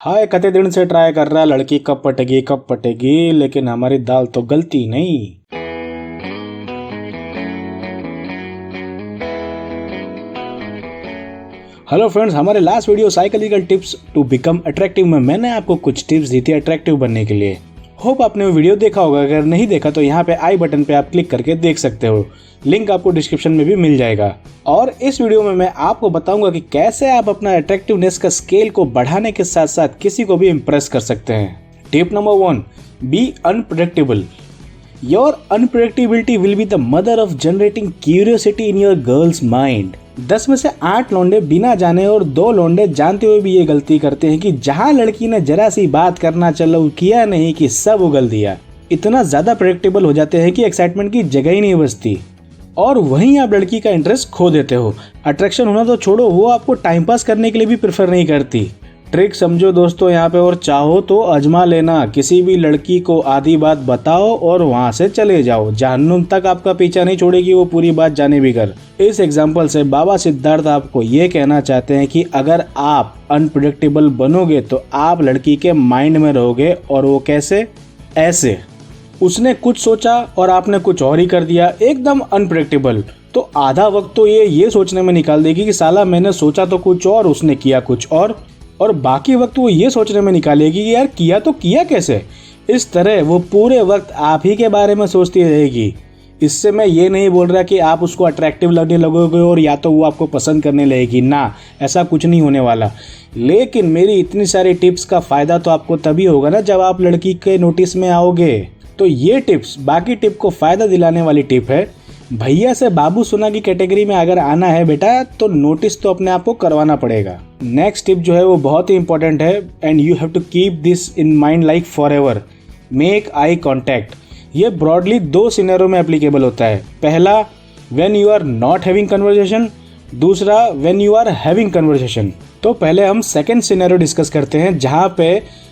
हाय कते दिन से ट्राई कर रहा लड़की कब पटेगी लेकिन हमारी दाल तो गलती नहीं। हेलो फ्रेंड्स, हमारे last video psychological tips to become attractive में मैंने आपको कुछ टिप्स दी थी अट्रैक्टिव बनने के लिए। होप आपने वो वीडियो देखा होगा। अगर नहीं देखा तो यहाँ पे आई बटन पे आप क्लिक करके देख सकते हो। लिंक आपको डिस्क्रिप्शन में भी मिल जाएगा। और इस वीडियो में मैं आपको बताऊंगा कि कैसे आप अपना अट्रैक्टिवनेस का स्केल को बढ़ाने के साथ साथ किसी को भी इम्प्रेस कर सकते हैं। Tip number 1, be unpredictable. Your unpredictability will be the mother of generating curiosity in your girl's mind। 10 में से 8 लौंडे बिना जाने और 2 लौंडे जानते हुए भी ये गलती करते हैं कि जहां लड़की ने जरा सी बात करना चालू किया नहीं कि सब उगल दिया। इतना ज्यादा प्रेडिक्टेबल हो जाते हैं कि एक्साइटमेंट की जगह ही नहीं बचती और वहीं आप लड़की का इंटरेस्ट खो देते हो। अट्रैक्शन होना तो छोड़ो, वो आपको टाइम पास करने के लिए भी प्रेफर नहीं करती। ट्रिक समझो दोस्तों यहाँ पे, और चाहो तो आजमा लेना। किसी भी लड़की को आधी बात बताओ और वहां से चले जाओ। जहन्नुम तक आपका पीछा नहीं छोड़ेगी वो, पूरी बात जाने भी कर। इस एग्जाम्पल से बाबा सिद्धार्थ आपको ये कहना चाहते हैं कि अगर आप अनप्रेडिक्टेबल बनोगे तो आप लड़की के माइंड में रहोगे। और वो कैसे? ऐसे, उसने कुछ सोचा और आपने कुछ और ही कर दिया, एकदम अनप्रेडिक्टेबल। तो आधा वक्त तो ये सोचने में निकाल देगी कि साला मैंने सोचा तो कुछ और, उसने किया कुछ और बाकी वक्त वो ये सोचने में निकालेगी कि यार किया तो किया कैसे। इस तरह वो पूरे वक्त आप ही के बारे में सोचती रहेगी। इससे मैं ये नहीं बोल रहा कि आप उसको अट्रैक्टिव लगने लगोगे और या तो वो आपको पसंद करने लगेगी, ना, ऐसा कुछ नहीं होने वाला। लेकिन मेरी इतनी सारी टिप्स का फ़ायदा तो आपको तभी होगा ना जब आप लड़की के नोटिस में आओगे। तो ये टिप्स बाकी टिप को फ़ायदा दिलाने वाली टिप है। भैया से बाबू सोना की कैटेगरी में अगर आना है बेटा तो नोटिस तो अपने आप को करवाना पड़ेगा। नेक्स्ट टिप जो है वो बहुत ही इंपॉर्टेंट है and you have to keep this in mind like forever. Make eye contact. ये ब्रॉडली 2 सिनेरियो में एप्लीकेबल होता है। पहला, when you are not having conversation. दूसरा, when you are having conversation. तो पहले हम सेकेंड सिनेरियो डिस्कस करते हैं जहाँ पे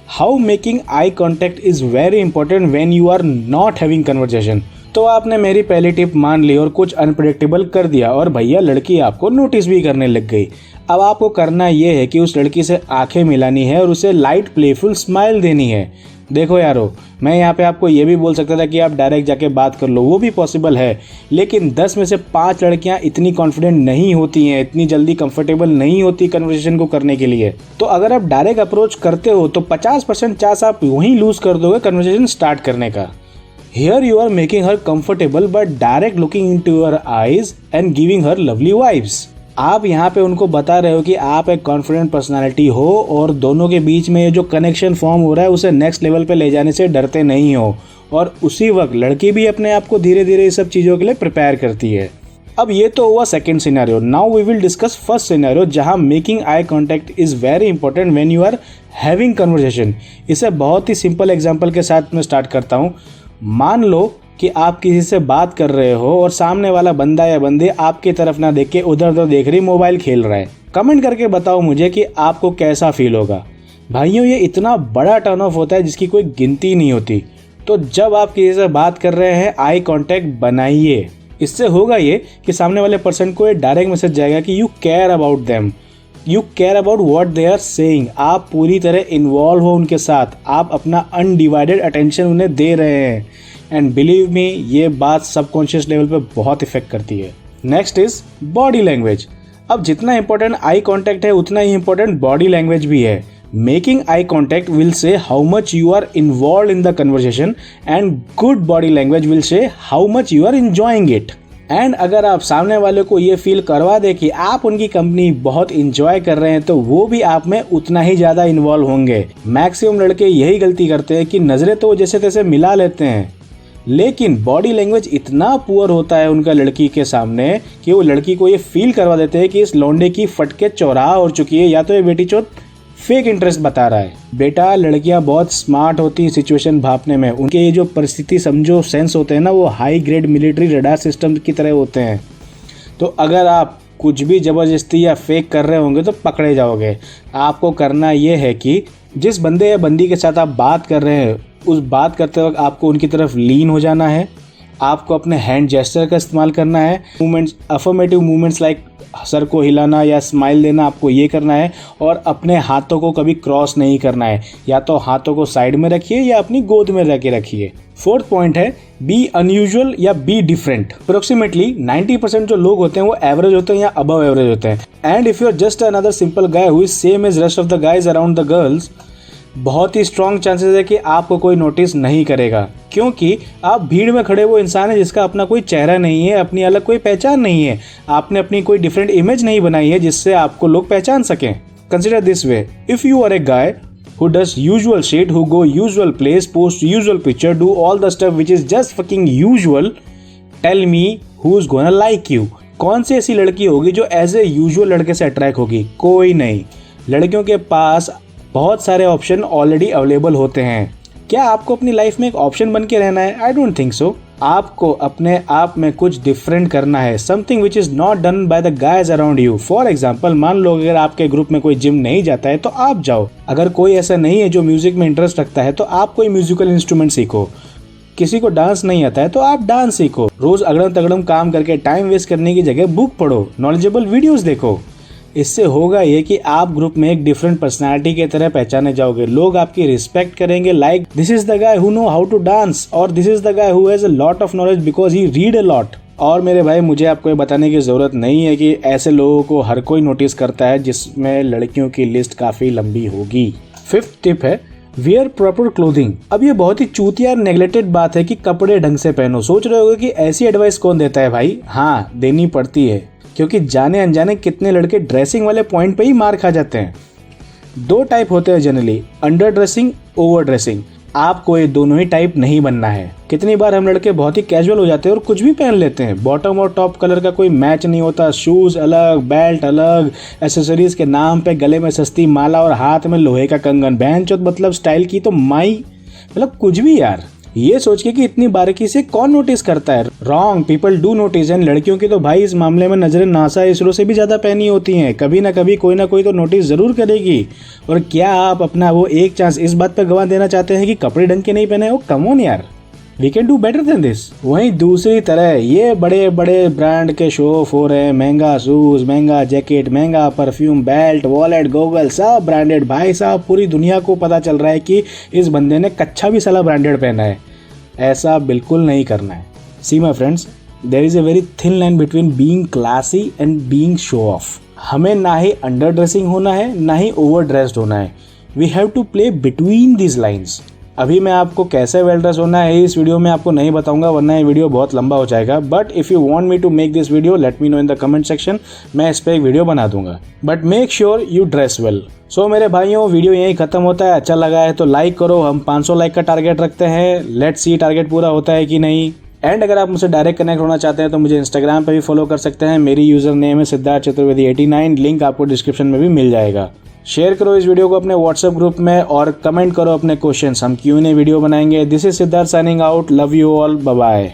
how making eye contact is very important when you are not having conversation. तो आपने मेरी पहली टिप मान ली और कुछ अनप्रेडिक्टेबल कर दिया और भैया लड़की आपको नोटिस भी करने लग गई। अब आपको करना ये है कि उस लड़की से आंखें मिलानी है और उसे लाइट प्लेफुल स्माइल देनी है। देखो यारो, मैं यहाँ पे आपको ये भी बोल सकता था कि आप डायरेक्ट जाके बात कर लो, वो भी पॉसिबल है। लेकिन 10 में से 5 लड़कियाँ इतनी कॉन्फिडेंट नहीं होती हैं, इतनी जल्दी कंफर्टेबल नहीं होती कन्वर्सेशन को करने के लिए। तो अगर आप डायरेक्ट अप्रोच करते हो तो 50% चांस आप वहीं लूज कर दोगे कन्वर्सेशन स्टार्ट करने का। Here you are making her comfortable by direct looking into her eyes and giving her lovely vibes। आप यहाँ पे उनको बता रहे हो कि आप एक कॉन्फिडेंट पर्सनालिटी हो और दोनों के बीच में ये जो कनेक्शन फॉर्म हो रहा है उसे नेक्स्ट लेवल पे ले जाने से डरते नहीं हो। और उसी वक्त लड़की भी अपने आप को धीरे धीरे इस सब चीज़ों के लिए प्रिपेयर करती है। अब ये तो हुआ second scenario. Now we will discuss first scenario जहाँ making eye contact is very important when you are having conversation. इसे बहुत ही सिंपल एग्जाम्पल के साथ मैं स्टार्ट करता हूँ। मान लो कि आप किसी से बात कर रहे हो और सामने वाला बंदा या बंदे आपकी तरफ ना देख के उधर उधर देख रही मोबाइल खेल रहा है। कमेंट करके बताओ मुझे कि आपको कैसा फील होगा। भाइयों, ये इतना बड़ा टर्न ऑफ होता है जिसकी कोई गिनती नहीं होती। तो जब आप किसी से बात कर रहे हैं आई कांटेक्ट बनाइए। इससे होगा ये कि सामने वाले पर्सन को एक डायरेक्ट मैसेज जाएगा कि you care about them, you care about what they are saying. आप पूरी तरह इन्वॉल्व हो उनके साथ, आप अपना अनडिवाइडेड अटेंशन उन्हें दे रहे हैं। एंड बिलीव मी, ये बात सबकॉन्शियस लेवल पे बहुत इफेक्ट करती है। Next is body language. अब जितना इंपॉर्टेंट आई कॉन्टैक्ट है उतना ही इंपॉर्टेंट बॉडी लैंग्वेज भी है। Making eye contact will say how much you are involve in the conversation and good body language will say how much you are enjoying it. And अगर आप सामने वाले को ये फील करवा दे कि आप उनकी कंपनी बहुत इंजॉय कर रहे हैं तो वो भी आप में उतना ही ज़्यादा इन्वॉल्व होंगे। मैक्सिमम लड़के यही गलती करते हैं कि नज़रें तो जैसे तैसे मिला लेते हैं, लेकिन बॉडी लैंग्वेज इतना पुअर होता है उनका लड़की के सामने कि वो लड़की को ये फील करवा देते हैं कि इस लौंडे की फटके चौराहा हो चुकी है, या तो ये बेटी चोत फेक इंटरेस्ट बता रहा है। बेटा, लड़कियां बहुत स्मार्ट होती हैं सिचुएशन भापने में। उनके ये जो परिस्थिति समझो सेंस होते हैं ना, वो high grade military radar system की तरह होते हैं। तो अगर आप कुछ भी ज़बरदस्ती या फेक कर रहे होंगे तो पकड़े जाओगे। आपको करना ये है कि जिस बंदे या बंदी के साथ आप बात कर रहे हैं उस बात करते वक्त आपको उनकी तरफ लीन हो जाना है। आपको अपने हैंड जेस्चर का इस्तेमाल करना है। Movements, affirmative movements like sir को हिलाना या स्माइल देना, आपको ये करना है। और अपने हाथों को कभी क्रॉस नहीं करना है, या तो हाथों को साइड में रखिए या अपनी गोद में रख के रखिए। फोर्थ पॉइंट है बी अनयूजुअल या बी डिफरेंट। अप्रोक्सीमेटली 90% जो लोग होते हैं वो एवरेज होते हैं या अबव एवरेज होते हैं। And if you are just another simple guy who is same as rest of the guys around the girls, बहुत ही स्ट्रॉन्ग चांसेस है कि आपको कोई नोटिस नहीं करेगा, क्योंकि आप भीड़ में खड़े वो इंसान है जिसका अपना कोई चेहरा नहीं है, अपनी अलग कोई पहचान नहीं है, आपने अपनी कोई डिफरेंट इमेज नहीं बनाई है जिससे आपको लोग पहचान सकें। Consider this way, if you are a guy who does usual shit, who go usual place, post usual picture, do all the stuff which is just fucking usual, tell me who's gonna like you। कौन सी ऐसी लड़की होगी जो as a usual लड़के से attract होगी? कोई नहीं। लड़कियों के पास बहुत सारे ऑप्शन ऑलरेडी अवेलेबल होते हैं। क्या आपको अपनी लाइफ में एक ऑप्शन बन के रहना है? I don't think so. आपको अपने आप में कुछ डिफरेंट करना है, something which is not done by the guys around you. For example, मान लो अगर आपके ग्रुप में कोई जिम नहीं जाता है तो आप जाओ। अगर कोई ऐसा नहीं है जो म्यूजिक में इंटरेस्ट रखता है तो आप कोई म्यूजिकल इंस्ट्रूमेंट सीखो। किसी को डांस नहीं आता है तो आप डांस सीखो। रोज अगड़म तगड़म काम करके टाइम वेस्ट करने की जगह बुक पढ़ो, नॉलेजेबल वीडियोस देखो। इससे होगा ये कि आप ग्रुप में एक डिफरेंट पर्सनालिटी की तरह पहचाने जाओगे। लोग आपकी रिस्पेक्ट करेंगे, like this is the guy who know how to dance, और this is the guy who has a lot of knowledge because he read a lot. और मेरे भाई, मुझे आपको ये बताने की जरूरत नहीं है कि ऐसे लोगों को हर कोई नोटिस करता है, जिसमें लड़कियों की लिस्ट काफी लंबी होगी। फिफ्थ टिप है वियर प्रॉपर क्लोथिंग। अब ये बहुत ही चूतिया नेग्लेक्टेड बात है कि कपड़े ढंग से पहनो। सोच रहे होगे कि ऐसी एडवाइस कौन देता है भाई? हाँ, देनी पड़ती है, क्योंकि जाने अनजाने कितने लड़के ड्रेसिंग वाले पॉइंट पे ही मार खा जाते हैं। दो टाइप होते हैं generally, under dressing, over dressing. आपको ये दोनों ही टाइप नहीं बनना है। कितनी बार हम लड़के बहुत ही कैजुअल हो जाते हैं और कुछ भी पहन लेते हैं, बॉटम और टॉप कलर का कोई मैच नहीं होता, शूज अलग, बेल्ट अलग, एसेसरीज के नाम पे गले में सस्ती माला और हाथ में लोहे का कंगन। बहन चौथ मतलब स्टाइल की तो माई, मतलब कुछ भी यार। ये सोच के कि इतनी बारीकी से कौन नोटिस करता है? Wrong, people do notice. And लड़कियों की तो भाई इस मामले में नजरें नासा इसरो से भी ज्यादा पहनी होती हैं। कभी ना कभी कोई ना कोई तो नोटिस जरूर करेगी। और क्या आप अपना वो एक चांस इस बात पर गंवा देना चाहते हैं कि कपड़े ढंग के नहीं पहने हो? कम ऑन यार, we can do better than this. वहीं दूसरी तरह ये बड़े बड़े ब्रांड के शो ऑफ हो रहे हैं, महंगा शूज, महंगा जैकेट, महंगा परफ्यूम, बेल्ट, वॉलेट, गॉगल, सब ब्रांडेड। भाई साहब, पूरी दुनिया को पता चल रहा है कि इस बंदे ने कच्छा भी साला ब्रांडेड पहना है। ऐसा बिल्कुल नहीं करना है। See my friends, there is a very thin line between being classy and being show off. हमें ना ही अंडर ड्रेसिंग होना है, ना ही ओवर ड्रेस्ड होना है। We have to play between these lines. अभी मैं आपको कैसे वेल ड्रेस होना है इस वीडियो में आपको नहीं बताऊंगा, वरना ये वीडियो बहुत लंबा हो जाएगा। But if you want me to make this video, let me know in the comment section, मैं इस पर एक वीडियो बना दूंगा। But make sure you dress well. So मेरे भाइयों, वीडियो यहीं खत्म होता है। अच्छा लगा है तो लाइक करो। हम 500 लाइक का टारगेट रखते हैं, लेट्स सी टारगेट पूरा होता है कि नहीं। एंड अगर आप मुझसे डायरेक्ट कनेक्ट होना चाहते हैं तो मुझे इंस्टाग्राम पे भी फॉलो कर सकते हैं। मेरी यूजर नेम है सिद्धार्थ चतुर्वेदी 89, लिंक आपको डिस्क्रिप्शन में भी मिल जाएगा। शेयर करो इस वीडियो को अपने व्हाट्सएप ग्रुप में और कमेंट करो अपने क्वेश्चंस, हम Q&A वीडियो बनाएंगे। This is Siddharth signing out, love you all, bye bye.